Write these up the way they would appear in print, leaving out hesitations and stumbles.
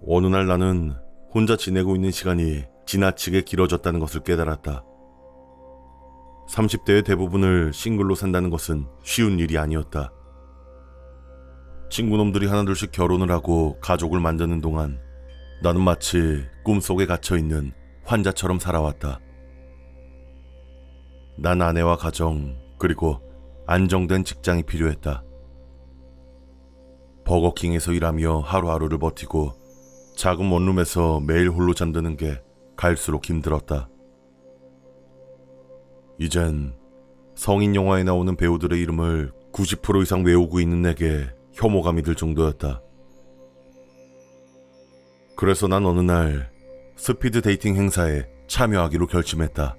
어느 날 나는 혼자 지내고 있는 시간이 지나치게 길어졌다는 것을 깨달았다. 30대의 대부분을 싱글로 산다는 것은 쉬운 일이 아니었다. 친구놈들이 하나둘씩 결혼을 하고 가족을 만드는 동안 나는 마치 꿈속에 갇혀있는 환자처럼 살아왔다. 난 아내와 가정, 그리고 안정된 직장이 필요했다. 버거킹에서 일하며 하루하루를 버티고 작은 원룸에서 매일 홀로 잠드는 게 갈수록 힘들었다. 이젠 성인 영화에 나오는 배우들의 이름을 90% 이상 외우고 있는 내게 혐오감이 들 정도였다. 그래서 난 어느 날 스피드 데이팅 행사에 참여하기로 결심했다.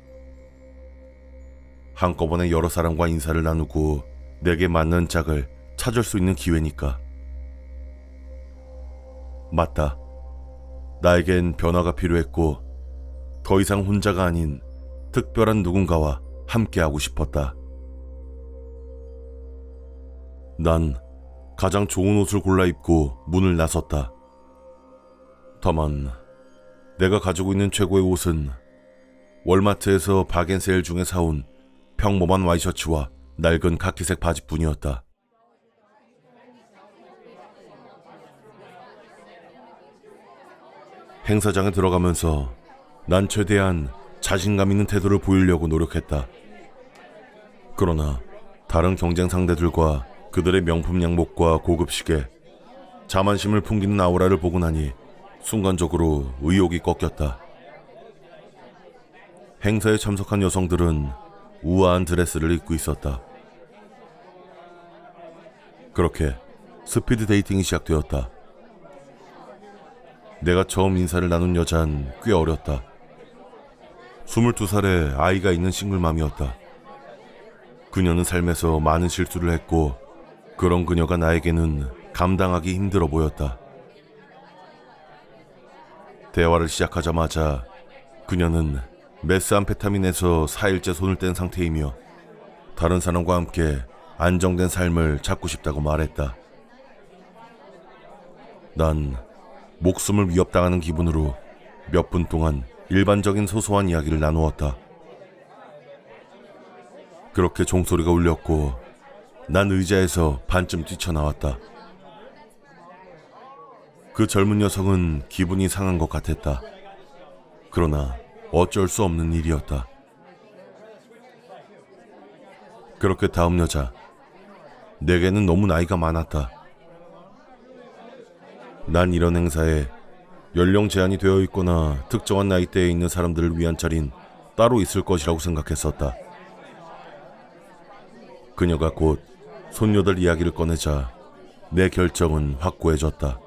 한꺼번에 여러 사람과 인사를 나누고 내게 맞는 짝을 찾을 수 있는 기회니까. 맞다. 나에겐 변화가 필요했고 더 이상 혼자가 아닌 특별한 누군가와 함께하고 싶었다. 난 가장 좋은 옷을 골라 입고 문을 나섰다. 다만 내가 가지고 있는 최고의 옷은 월마트에서 바겐세일 중에 사온 평범한 와이셔츠와 낡은 카키색 바지뿐이었다. 행사장에 들어가면서 난 최대한 자신감 있는 태도를 보이려고 노력했다. 그러나 다른 경쟁 상대들과 그들의 명품 양복과 고급 시계, 자만심을 풍기는 아우라를 보고 나니 순간적으로 의욕이 꺾였다. 행사에 참석한 여성들은 우아한 드레스를 입고 있었다. 그렇게 스피드 데이팅이 시작되었다. 내가 처음 인사를 나눈 여잔 꽤 어렸다. 22살의 아이가 있는 싱글맘이었다. 그녀는 삶에서 많은 실수를 했고 그런 그녀가 나에게는 감당하기 힘들어 보였다. 대화를 시작하자마자 그녀는 메스암페타민에서 4일째 손을 뗀 상태이며 다른 사람과 함께 안정된 삶을 찾고 싶다고 말했다. 난 목숨을 위협당하는 기분으로 몇 분 동안 일반적인 소소한 이야기를 나누었다. 그렇게 종소리가 울렸고 난 의자에서 반쯤 뛰쳐나왔다. 그 젊은 여성은 기분이 상한 것 같았다. 그러나 어쩔 수 없는 일이었다. 그렇게 다음 여자, 내게는 너무 나이가 많았다. 난 이런 행사에 연령 제한이 되어 있거나 특정한 나이대에 있는 사람들을 위한 자리는 따로 있을 것이라고 생각했었다. 그녀가 곧 손녀들 이야기를 꺼내자 내 결정은 확고해졌다.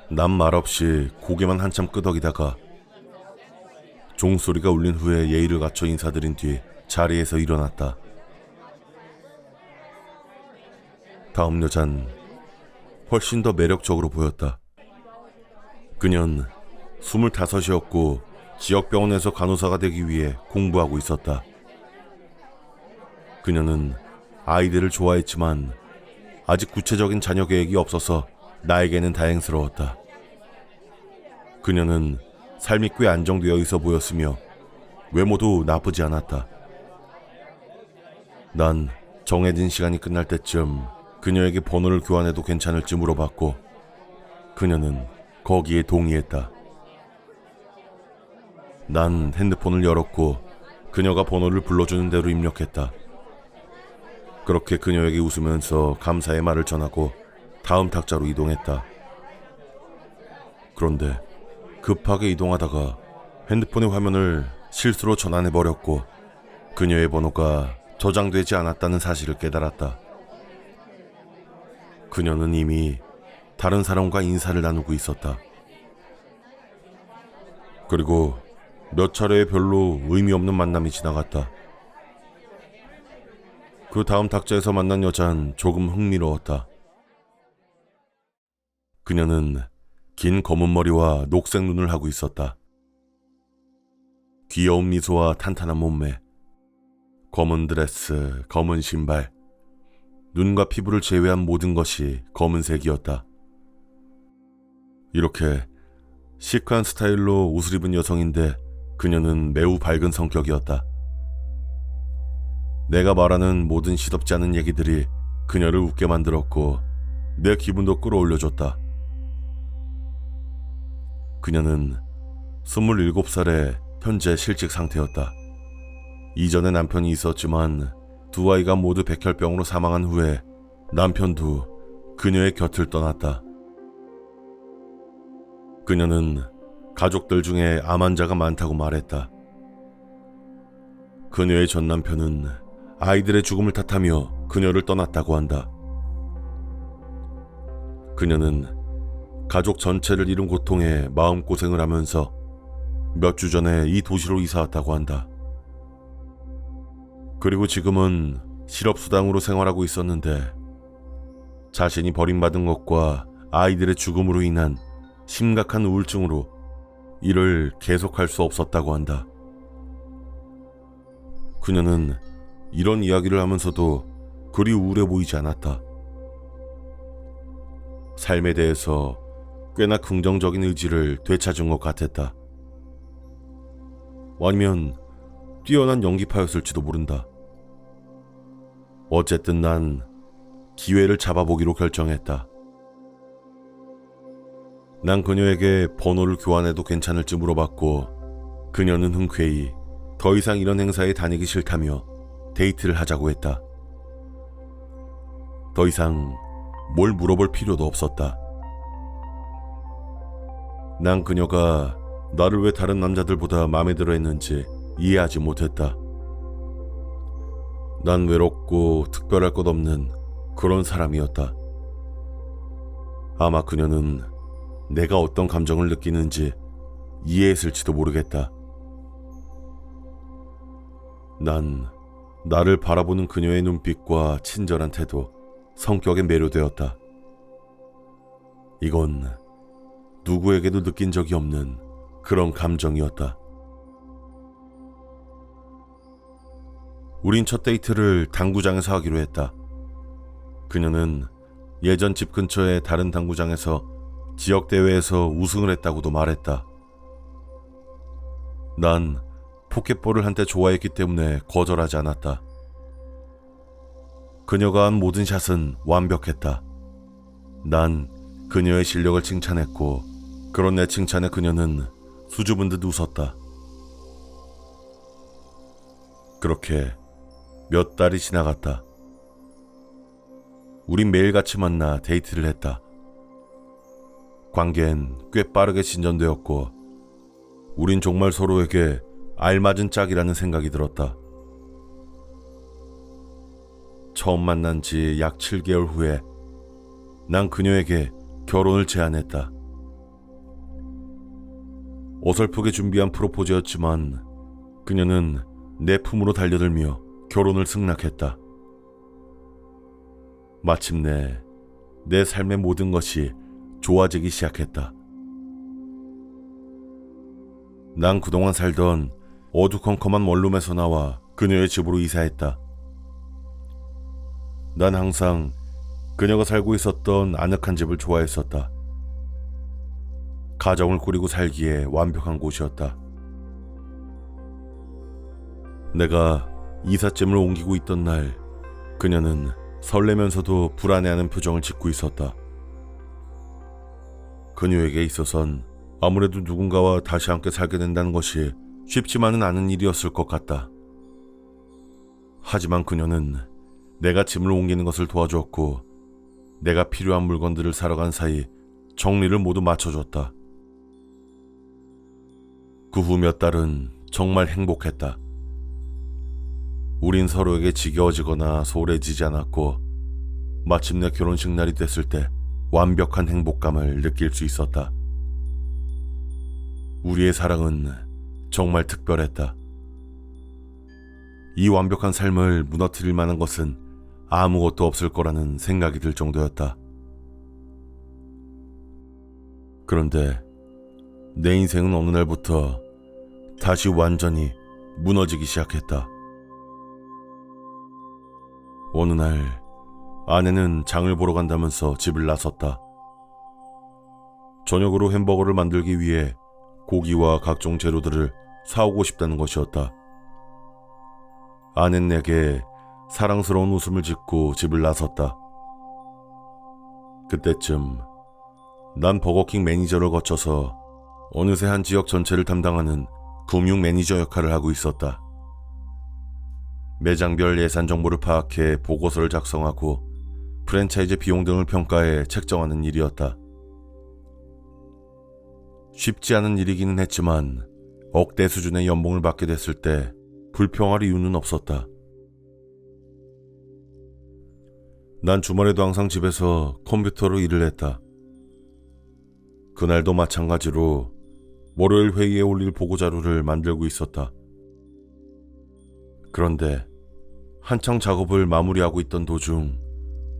난 말없이 고개만 한참 끄덕이다가 종소리가 울린 후에 예의를 갖춰 인사드린 뒤 자리에서 일어났다. 다음 여잔 훨씬 더 매력적으로 보였다. 그녀는 25이었고 지역병원에서 간호사가 되기 위해 공부하고 있었다. 그녀는 아이들을 좋아했지만 아직 구체적인 자녀 계획이 없어서 나에게는 다행스러웠다. 그녀는 삶이 꽤 안정되어 있어 보였으며 외모도 나쁘지 않았다. 난 정해진 시간이 끝날 때쯤 그녀에게 번호를 교환해도 괜찮을지 물어봤고 그녀는 거기에 동의했다. 난 핸드폰을 열었고 그녀가 번호를 불러주는 대로 입력했다. 그렇게 그녀에게 웃으면서 감사의 말을 전하고 다음 탁자로 이동했다. 그런데 급하게 이동하다가 핸드폰의 화면을 실수로 전환해버렸고 그녀의 번호가 저장되지 않았다는 사실을 깨달았다. 그녀는 이미 다른 사람과 인사를 나누고 있었다. 그리고 몇 차례의 별로 의미 없는 만남이 지나갔다. 그 다음 탁자에서 만난 여자는 조금 흥미로웠다. 그녀는 긴 검은 머리와 녹색 눈을 하고 있었다. 귀여운 미소와 탄탄한 몸매, 검은 드레스, 검은 신발, 눈과 피부를 제외한 모든 것이 검은색이었다. 이렇게 시크한 스타일로 옷을 입은 여성인데 그녀는 매우 밝은 성격이었다. 내가 말하는 모든 시덥지 않은 얘기들이 그녀를 웃게 만들었고 내 기분도 끌어올려줬다. 그녀는 27살의 현재 실직 상태였다. 이전에 남편이 있었지만 두 아이가 모두 백혈병으로 사망한 후에 남편도 그녀의 곁을 떠났다. 그녀는 가족들 중에 암 환자가 많다고 말했다. 그녀의 전 남편은 아이들의 죽음을 탓하며 그녀를 떠났다고 한다. 그녀는 가족 전체를 잃은 고통에 마음고생을 하면서 몇 주 전에 이 도시로 이사 왔다고 한다. 그리고 지금은 실업수당으로 생활하고 있었는데 자신이 버림받은 것과 아이들의 죽음으로 인한 심각한 우울증으로 일을 계속할 수 없었다고 한다. 그녀는 이런 이야기를 하면서도 그리 우울해 보이지 않았다. 삶에 대해서 꽤나 긍정적인 의지를 되찾은 것 같았다. 아니면 뛰어난 연기파였을지도 모른다. 어쨌든 난 기회를 잡아보기로 결정했다. 난 그녀에게 번호를 교환해도 괜찮을지 물어봤고 그녀는 흔쾌히 더 이상 이런 행사에 다니기 싫다며 데이트를 하자고 했다. 더 이상 뭘 물어볼 필요도 없었다. 난 그녀가 나를 왜 다른 남자들보다 마음에 들어 했는지 이해하지 못했다. 난 외롭고 특별할 것 없는 그런 사람이었다. 아마 그녀는 내가 어떤 감정을 느끼는지 이해했을지도 모르겠다. 난 나를 바라보는 그녀의 눈빛과 친절한 태도, 성격에 매료되었다. 이건 누구에게도 느낀 적이 없는 그런 감정이었다. 우린 첫 데이트를 당구장에서 하기로 했다. 그녀는 예전 집 근처의 다른 당구장에서 지역대회에서 우승을 했다고도 말했다. 난 포켓볼을 한때 좋아했기 때문에 거절하지 않았다. 그녀가 한 모든 샷은 완벽했다. 난 그녀의 실력을 칭찬했고 그런 내 칭찬에 그녀는 수줍은 듯 웃었다. 그렇게 몇 달이 지나갔다. 우린 매일같이 만나 데이트를 했다. 관계는 꽤 빠르게 진전되었고 우린 정말 서로에게 알맞은 짝이라는 생각이 들었다. 처음 만난 지 약 7개월 후에 난 그녀에게 결혼을 제안했다. 어설프게 준비한 프로포즈였지만 그녀는 내 품으로 달려들며 결혼을 승낙했다. 마침내 내 삶의 모든 것이 좋아지기 시작했다. 난 그동안 살던 어두컴컴한 원룸에서 나와 그녀의 집으로 이사했다. 난 항상 그녀가 살고 있었던 아늑한 집을 좋아했었다. 가정을 꾸리고 살기에 완벽한 곳이었다. 내가 이삿짐을 옮기고 있던 날 그녀는 설레면서도 불안해하는 표정을 짓고 있었다. 그녀에게 있어선 아무래도 누군가와 다시 함께 살게 된다는 것이 쉽지만은 않은 일이었을 것 같다. 하지만 그녀는 내가 짐을 옮기는 것을 도와주었고 내가 필요한 물건들을 사러 간 사이 정리를 모두 맞춰줬다. 그 후 몇 달은 정말 행복했다. 우린 서로에게 지겨워지거나 소홀해지지 않았고 마침내 결혼식 날이 됐을 때 완벽한 행복감을 느낄 수 있었다. 우리의 사랑은 정말 특별했다. 이 완벽한 삶을 무너뜨릴 만한 것은 아무것도 없을 거라는 생각이 들 정도였다. 그런데 내 인생은 어느 날부터 다시 완전히 무너지기 시작했다. 어느 날 아내는 장을 보러 간다면서 집을 나섰다. 저녁으로 햄버거를 만들기 위해 고기와 각종 재료들을 사오고 싶다는 것이었다. 아내는 내게 사랑스러운 웃음을 짓고 집을 나섰다. 그때쯤 난 버거킹 매니저를 거쳐서 어느새 한 지역 전체를 담당하는 금융 매니저 역할을 하고 있었다. 매장별 예산 정보를 파악해 보고서를 작성하고 프랜차이즈 비용 등을 평가해 책정하는 일이었다. 쉽지 않은 일이기는 했지만 억대 수준의 연봉을 받게 됐을 때 불평할 이유는 없었다. 난 주말에도 항상 집에서 컴퓨터로 일을 했다. 그날도 마찬가지로 월요일 회의에 올릴 보고자료를 만들고 있었다. 그런데 한창 작업을 마무리하고 있던 도중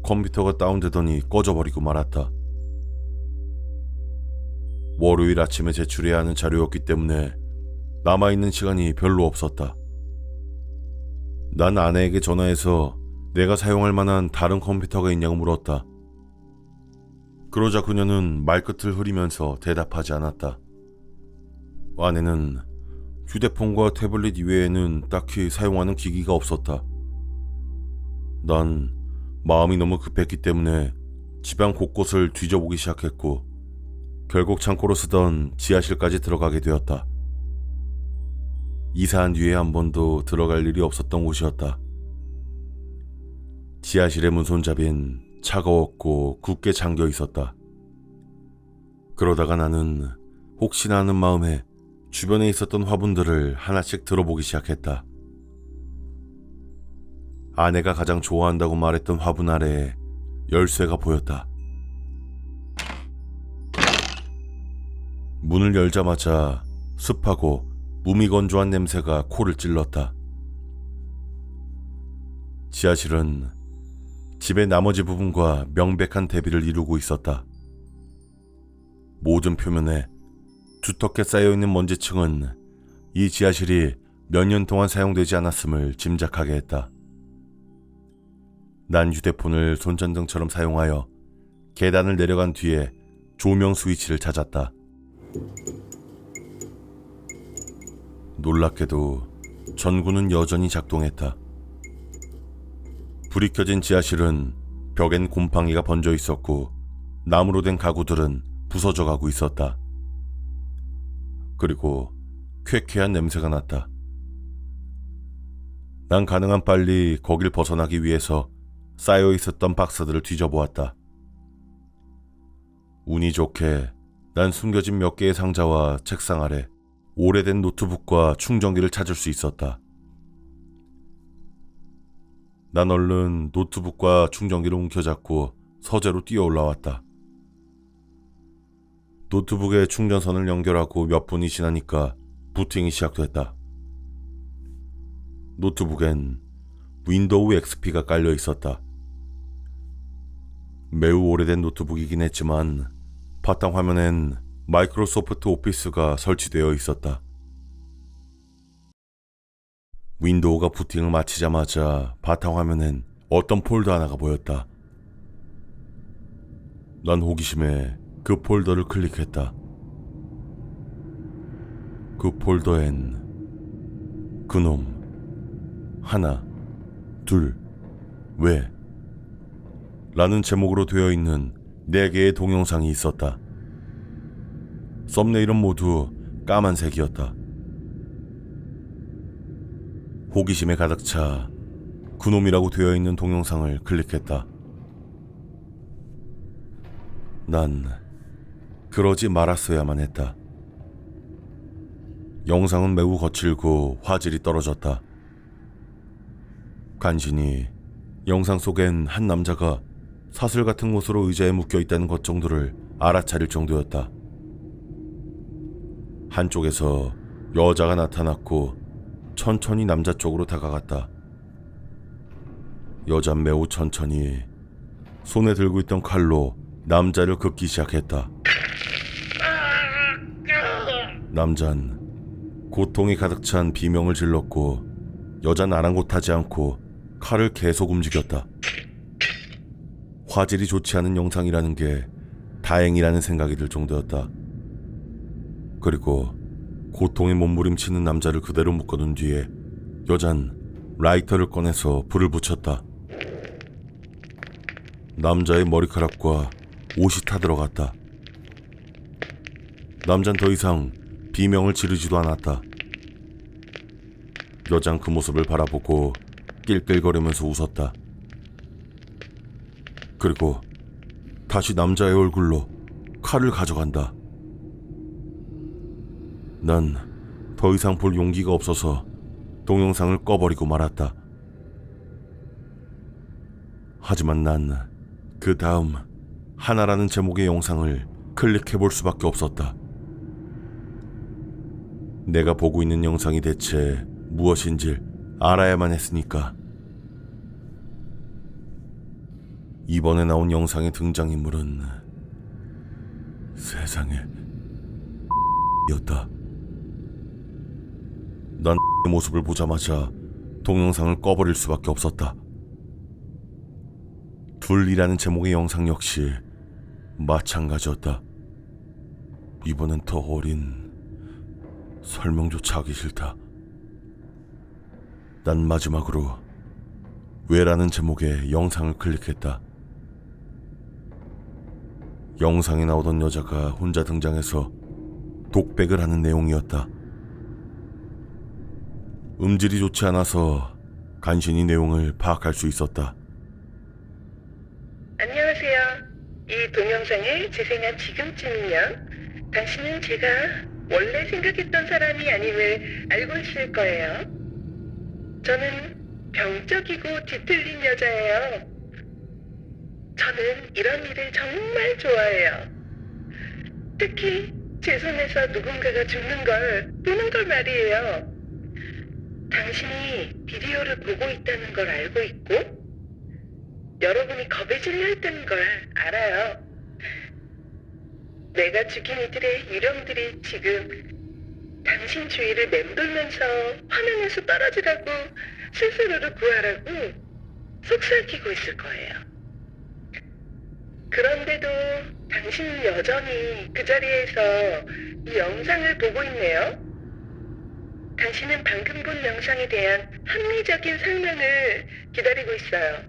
컴퓨터가 다운되더니 꺼져버리고 말았다. 월요일 아침에 제출해야 하는 자료였기 때문에 남아있는 시간이 별로 없었다. 난 아내에게 전화해서 내가 사용할 만한 다른 컴퓨터가 있냐고 물었다. 그러자 그녀는 말끝을 흐리면서 대답하지 않았다. 아내는 휴대폰과 태블릿 이외에는 딱히 사용하는 기기가 없었다. 난 마음이 너무 급했기 때문에 집안 곳곳을 뒤져보기 시작했고 결국 창고로 쓰던 지하실까지 들어가게 되었다. 이사한 뒤에 한 번도 들어갈 일이 없었던 곳이었다. 지하실의 문 손잡이엔 차가웠고 굳게 잠겨 있었다. 그러다가 나는 혹시나 하는 마음에 주변에 있었던 화분들을 하나씩 들어보기 시작했다. 아내가 가장 좋아한다고 말했던 화분 아래에 열쇠가 보였다. 문을 열자마자 습하고 무미건조한 냄새가 코를 찔렀다. 지하실은 집의 나머지 부분과 명백한 대비를 이루고 있었다. 모든 표면에 두텁게 쌓여있는 먼지층은 이 지하실이 몇 년 동안 사용되지 않았음을 짐작하게 했다. 난 휴대폰을 손전등처럼 사용하여 계단을 내려간 뒤에 조명 스위치를 찾았다. 놀랍게도 전구는 여전히 작동했다. 불이 켜진 지하실은 벽엔 곰팡이가 번져 있었고 나무로 된 가구들은 부서져 가고 있었다. 그리고 쾌쾌한 냄새가 났다. 난 가능한 빨리 거길 벗어나기 위해서 쌓여 있었던 박스들을 뒤져보았다. 운이 좋게 난 숨겨진 몇 개의 상자와 책상 아래 오래된 노트북과 충전기를 찾을 수 있었다. 난 얼른 노트북과 충전기를 움켜잡고 서재로 뛰어 올라왔다. 노트북에 충전선을 연결하고 몇 분이 지나니까 부팅이 시작됐다. 노트북엔 윈도우 XP가 깔려 있었다. 매우 오래된 노트북이긴 했지만 바탕 화면엔 마이크로소프트 오피스가 설치되어 있었다. 윈도우가 부팅을 마치자마자 바탕화면엔 어떤 폴더 하나가 보였다. 난 호기심에 그 폴더를 클릭했다. 그 폴더엔 그놈, 하나, 둘, 왜? 라는 제목으로 되어 있는 4개의 동영상이 있었다. 썸네일은 모두 까만색이었다. 호기심에 가득 차 그놈이라고 되어 있는 동영상을 클릭했다. 난 그러지 말았어야만 했다. 영상은 매우 거칠고 화질이 떨어졌다. 간신히 영상 속엔 한 남자가 사슬 같은 곳으로 의자에 묶여 있다는 것 정도를 알아차릴 정도였다. 한쪽에서 여자가 나타났고 천천히 남자 쪽으로 다가갔다. 여잔 매우 천천히 손에 들고 있던 칼로 남자를 긋기 시작했다. 남잔 고통이 가득 찬 비명을 질렀고 여잔 아랑곳하지 않고 칼을 계속 움직였다. 화질이 좋지 않은 영상이라는 게 다행이라는 생각이 들 정도였다. 그리고 고통에 몸부림치는 남자를 그대로 묶어둔 뒤에 여잔 라이터를 꺼내서 불을 붙였다. 남자의 머리카락과 옷이 타들어갔다. 남잔 더 이상 비명을 지르지도 않았다. 여잔 그 모습을 바라보고 낄낄거리면서 웃었다. 그리고 다시 남자의 얼굴로 칼을 가져간다. 난 더 이상 볼 용기가 없어서 동영상을 꺼버리고 말았다. 하지만 난 그 다음 하나라는 제목의 영상을 클릭해볼 수밖에 없었다. 내가 보고 있는 영상이 대체 무엇인지 알아야만 했으니까. 이번에 나온 영상의 등장인물은 세상에 였다. 난 모습을 보자마자 동영상을 꺼버릴 수밖에 없었다. 둘이라는 제목의 영상 역시 마찬가지였다. 이번엔 더 어린, 설명조차 하기 싫다. 난 마지막으로 왜라는 제목의 영상을 클릭했다. 영상에 나오던 여자가 혼자 등장해서 독백을 하는 내용이었다. 음질이 좋지 않아서 간신히 내용을 파악할 수 있었다. 안녕하세요. 이 동영상을 재생한 지금쯤은요. 당신은 제가 원래 생각했던 사람이 아님을 알고 있을 거예요. 저는 병적이고 뒤틀린 여자예요. 저는 이런 일을 정말 좋아해요. 특히 제 손에서 누군가가 죽는 걸 보는 걸 말이에요. 당신이 비디오를 보고 있다는 걸 알고 있고 여러분이 겁에 질려 있다는 걸 알아요. 내가 죽인 이들의 유령들이 지금 당신 주위를 맴돌면서 화면에서 떨어지라고 스스로를 구하라고 속삭이고 있을 거예요. 그런데도 당신은 여전히 그 자리에서 이 영상을 보고 있네요. 당신은 방금 본 영상에 대한 합리적인 설명을 기다리고 있어요.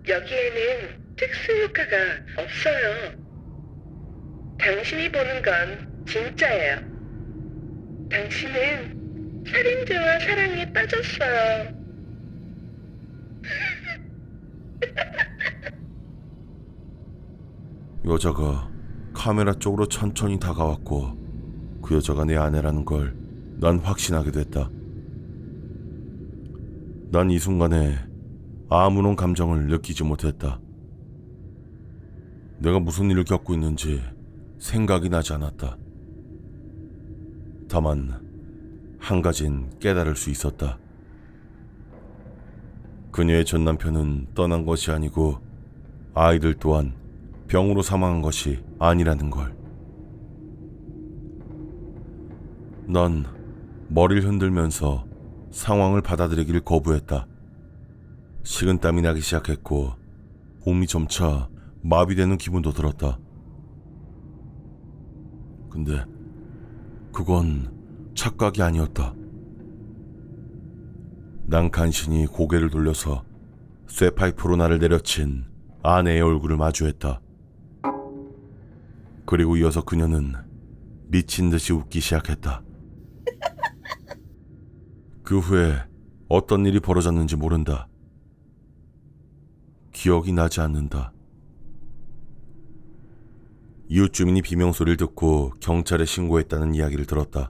여기에는 특수 효과가 없어요. 당신이 보는 건 진짜예요. 당신은 살인죄와 사랑에 빠졌어요. 여자가 카메라 쪽으로 천천히 다가왔고 그 여자가 내 아내라는 걸 난 확신하게 됐다. 난 이 순간에 아무런 감정을 느끼지 못했다. 내가 무슨 일을 겪고 있는지 생각이 나지 않았다. 다만 한 가진 깨달을 수 있었다. 그녀의 전 남편은 떠난 것이 아니고 아이들 또한 병으로 사망한 것이 아니라는 걸. 난 머리를 흔들면서 상황을 받아들이기를 거부했다. 식은땀이 나기 시작했고 몸이 점차 마비되는 기분도 들었다. 근데 그건 착각이 아니었다. 난 간신히 고개를 돌려서 쇠파이프로 나를 내려친 아내의 얼굴을 마주했다. 그리고 이어서 그녀는 미친 듯이 웃기 시작했다. 그 후에 어떤 일이 벌어졌는지 모른다. 기억이 나지 않는다. 이웃 주민이 비명소리를 듣고 경찰에 신고했다는 이야기를 들었다.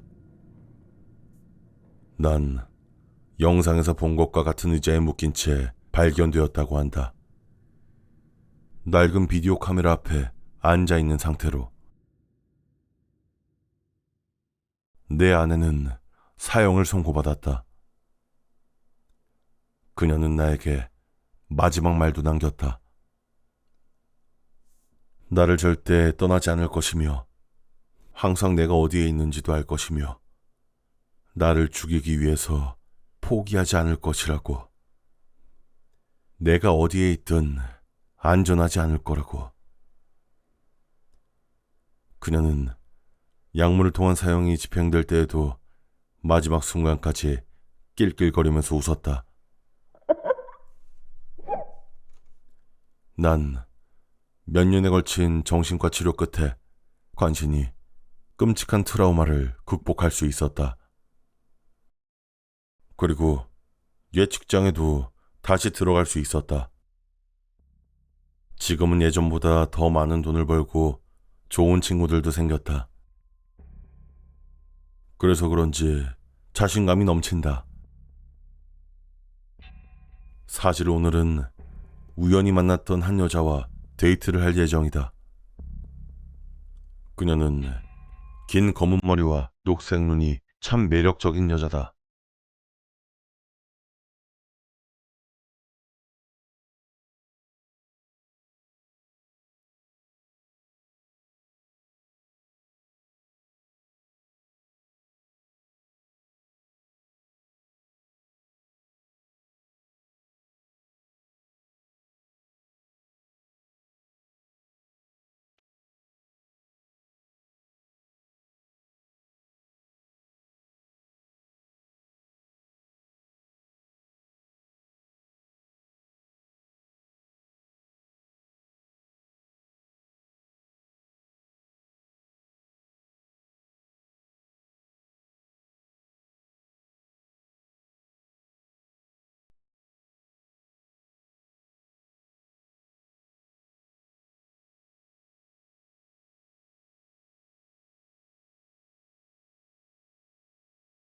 난 영상에서 본 것과 같은 의자에 묶인 채 발견되었다고 한다. 낡은 비디오 카메라 앞에 앉아있는 상태로. 내 아내는 사형을 선고받았다. 그녀는 나에게 마지막 말도 남겼다. 나를 절대 떠나지 않을 것이며 항상 내가 어디에 있는지도 알 것이며 나를 죽이기 위해서 포기하지 않을 것이라고. 내가 어디에 있든 안전하지 않을 거라고. 그녀는 약물을 통한 사형이 집행될 때에도 마지막 순간까지 낄낄거리면서 웃었다. 난 몇 년에 걸친 정신과 치료 끝에 간신히 끔찍한 트라우마를 극복할 수 있었다. 그리고 옛 직장에도 다시 들어갈 수 있었다. 지금은 예전보다 더 많은 돈을 벌고 좋은 친구들도 생겼다. 그래서 그런지 자신감이 넘친다. 사실 오늘은 우연히 만났던 한 여자와 데이트를 할 예정이다. 그녀는 긴 검은 머리와 녹색 눈이 참 매력적인 여자다.